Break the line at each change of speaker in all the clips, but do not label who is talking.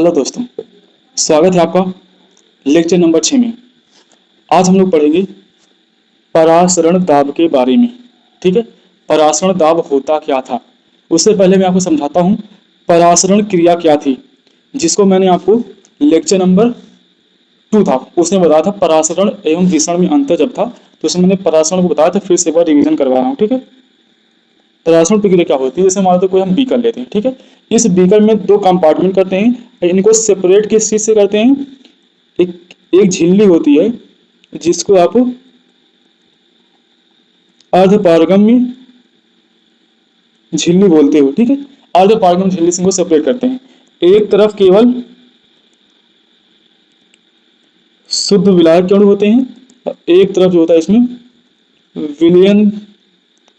Hello दोस्तों, स्वागत है आपका लेक्चर नंबर 6 में। आज हम लोग पढ़ेंगे परासरण दाब के बारे में। ठीक है, परासरण दाब होता क्या था। उससे पहले मैं आपको समझाता हूँ परासरण क्रिया क्या थी, जिसको मैंने आपको लेक्चर नंबर 2 था उसने बताया था परासरण एवं विसरण में अंतर जब था, तो उसमें मैंने परासरण को बताया था। फिर से एक बार रिविजन करवा रहा हूँ। ठीक है, परासरण प्रक्रिया क्या होती है। जैसे मान लो कोई हम बीकर लेते हैं। ठीक है, इस बीकर में दो कंपार्टमेंट करते हैं, इनको सेपरेट किस चीज से करते हैं। एक एक झिल्ली होती है जिसको आप अर्धपारगम्य झिल्ली बोलते हो। ठीक है, अर्धपारगम्य झिल्ली से इनको सेपरेट करते हैं। एक तरफ केवल शुद्ध विलायक के अणु होते हैं और एक तरफ जो होता है इसमें विलयन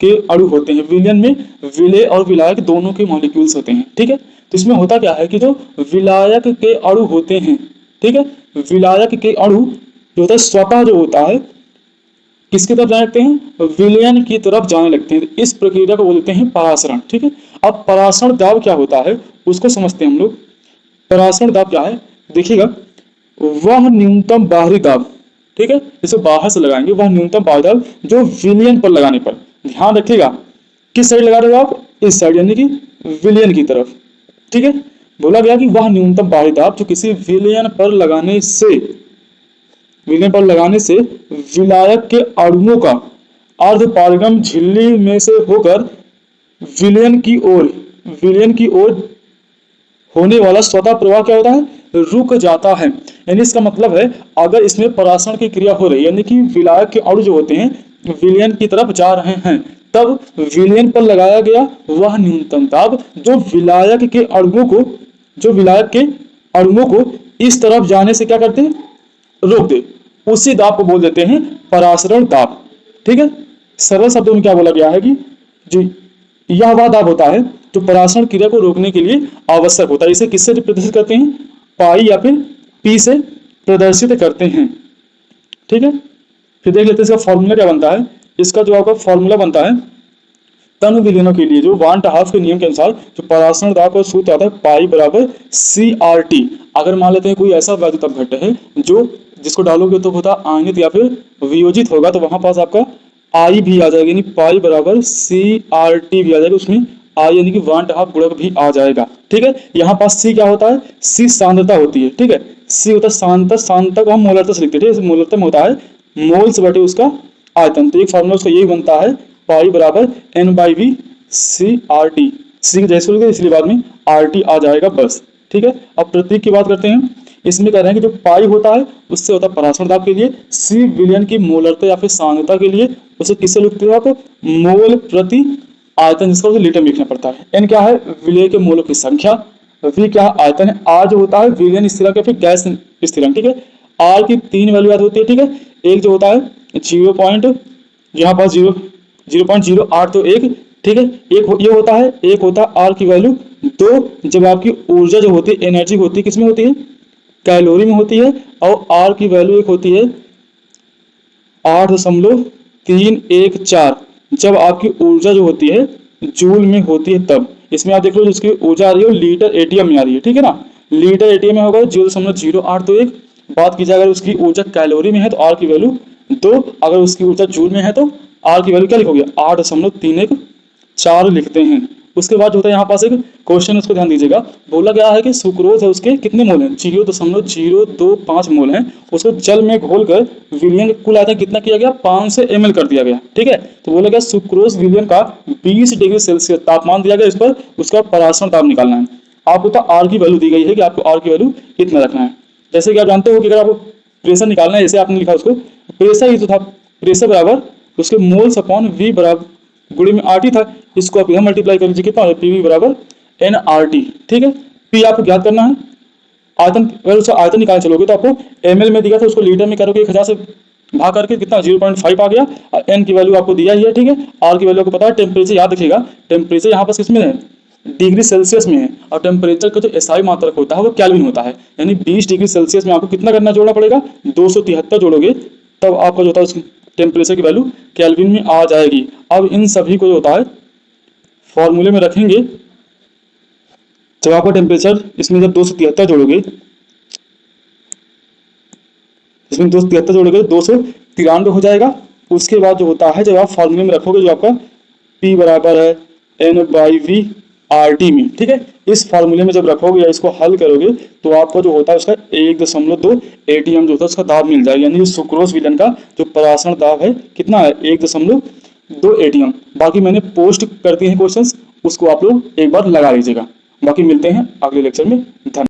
के अणु होते हैं। विलयन में विलेय और विलायक दोनों के मॉलिक्यूल्स होते हैं। ठीक है, तो इसमें होता क्या है कि जो विलायक के अणु होते हैं, ठीक है, विलायक के अणु जो होता है स्वतः जो होता है किसकी तरफ जाने लगते हैं, विलयन की तरफ जाने लगते हैं। इस प्रक्रिया को बोलते हैं परासरण। ठीक है, अब परासरण दाब क्या होता है उसको समझते हैं हम लोग। परासरण दाब क्या है, देखिएगा, वह न्यूनतम बाहरी दाब, ठीक है, जिसे बाहर से लगाएंगे, वह न्यूनतम बाहरी दाब जो विलयन पर लगाने पर, ध्यान रखिएगा किस साइड लगा रहे हो आप, इस साइड, यानी कि विलयन की तरफ। ठीक है, बोला गया कि वह न्यूनतम बाहरी दाब जो किसी विलयन पर लगाने से विलायक के अणुओं का अर्धपारगम झिल्ली में से होकर विलयन की ओर विलयन की ओर होने वाला स्वतः प्रवाह क्या होता है, रुक जाता है। यानी इसका मतलब है अगर इसमें परासरण की क्रिया हो रही है, यानी कि विलायक के अणु जो होते हैं विलयन की तरफ जा रहे हैं, तब विलयन पर लगाया गया वह न्यूनतम दाब जो विलायक के अणुओं को इस तरफ जाने से क्या करते हैं, रोक दे, उसी दाब को बोल देते हैं परासरण दाब। ठीक है, सरल शब्दों में क्या बोला गया है कि जी यह वह दाब होता है जो परासरण क्रिया को रोकने के लिए आवश्यक होता है। इसे किससे प्रदर्शित करते हैं, पाई या फिर पी से प्रदर्शित करते हैं। ठीक है, फिर देख लेते हैं इसका फॉर्मूला क्या बनता है। इसका जो आपका फॉर्मूला बनता है तनु विलयनों के लिए जो वान हाफ के नियम के अनुसार जो परासरण दाब का सूत्र आता है पाई बराबर CRT। अगर मान लेते हैं कोई ऐसा वैद्युत अपघट्ट है जो जिसको डालोगे तो होता आयनित या फिर वियोजित होगा, तो वहां पास आपका आई भी आ जाएगा, यानी पाई बराबर CRT भी आ जाएगा, उसमें आई यानी कि वन हाफ गुणक भी आ जाएगा। ठीक है, यहाँ पास सी क्या होता है, सी सांद्रता होती है। ठीक है, सी होता है सांद्रता, सांद्रता को हम मोलरता से लिखते हैं। ठीक है, मोलरता में होता है मोल्स बटे उसका आयतन। तो एक फॉर्मूला उसका यही बनता है पाई बराबर N/V CRT। सी जैसे लिखे इसलिए बाद में RT आ जाएगा बस। ठीक है, अब प्रतीक की बात करते हैं। इसमें कह रहे हैं कि जो पाई होता है उससे होता है परासरण दाब के लिए, सी विलयन की मोलरता या फिर सांद्रता के लिए उसे किससे लिखते हो आप, मोल प्रति आयतन, जिसका उसे लीटर में लिखना पड़ता है। एन क्या है, विलय के मोलों की संख्या, वी क्या है, आयतन है, आर जो होता है विलयन स्थिरांक या फिर गैस स्थिरांक। ठीक है, आर की 3 वैल्यू याद होती है। ठीक है, एक जो होता है 0 पॉइंट, यहाँ पास 0.08 तो एक, ठीक है, ये होता है, एक होता है आर की वैल्यू 2, जब आपकी ऊर्जा जो होती है, एनर्जी होती है, किसमें होती है, कैलोरी में होती है, और आर की वैल्यू एक होती है 8.314, जब आपकी ऊर्जा जो होती है जूल में होती है तब। इसमें आप देख लो जिसकी ऊर्जा आ रही है लीटर एटीएम में आ रही है। ठीक है ना, लीटर एटीएम में होगा 0.08 तो एक। बात की जाए अगर उसकी ऊर्जा कैलोरी में है तो आर की वैल्यू 2, अगर उसकी ऊर्जा जूल में है तो आर की वैल्यू क्या लिखोगे, 8.314 लिखते हैं। उसके बाद जो होता है यहाँ पास एक क्वेश्चन, उसको ध्यान दीजिएगा। बोला गया है कि सुक्रोज है उसके कितने मोल हैं, 0.025 मोल हैं, उसको जल में घोलकर विलयन कुल आयतन कितना किया गया, 500 ml कर दिया गया। ठीक है, तो बोला गया सुक्रोज विलयन का 20 डिग्री सेल्सियस तापमान दिया गया, इस पर उसका परासरण ताप निकालना है। आपको तो आर की वैल्यू दी गई है कि आपको आर की वैल्यू कितना रखना है। जैसे कि आप जानते हो कि अगर आपको प्रेशर निकालना है, जैसे आपने लिखा उसको प्रेशर ही तो था, प्रेशर बराबर उसके मोल्स अपॉन वी बराबर गुणे में RT था, इसको आप यहां मल्टीप्लाई कर लीजिए, कितना है PV बराबर NRT। ठीक है, पी आपको ज्ञात करना है, आयतन, अगर उसका आयतन निकालने चलोगे तो आपको ml में दिया था, उसको लीटर में करोगे 1000 से भाग करके कितना 0.5 आ गया, और n की वैल्यू आपको दिया ही है। ठीक है, r की वैल्यू को पता है, टेम्परेचर याद रखिएगा, टेम्परेचर यहाँ पर किसमें है, डिग्री सेल्सियस में है, और टेम्परेचर का जो SI मात्रक होता है वो केल्विन होता है, यानी 20 डिग्री सेल्सियस में आपको कितना करना जोड़ना पड़ेगा, 273 जोड़ोगे, तब आपका जो होता है उसकी टेम्परेचर की वैल्यू केल्विन में आ जाएगी। अब इन सभी को जो होता है फॉर्मूले में रखेंगे, जब आपका टेम्परेचर इसमें जब 273 जोड़ोगे, इसमें 273 जोड़ोगे 293 हो जाएगा। उसके बाद जो होता है, जब आप फॉर्मूले में रखोगे, जो आपका P बराबर है N/V/RT में, ठीक है। इस फार्मूले में जब रखोगे या इसको हल करोगे तो आपको जो होता है उसका 1.2 ATM जो होता है उसका दाब मिल जाएगा। यानी सुक्रोज विलयन का जो परासरण दाब है कितना है, 1.2 ATM। बाकी मैंने पोस्ट कर दिए हैं क्वेश्चंस, उसको आप लोग एक बार लगा लीजिएगा। बाकी मिलते हैं अगले लेक्चर में। धन्यवाद।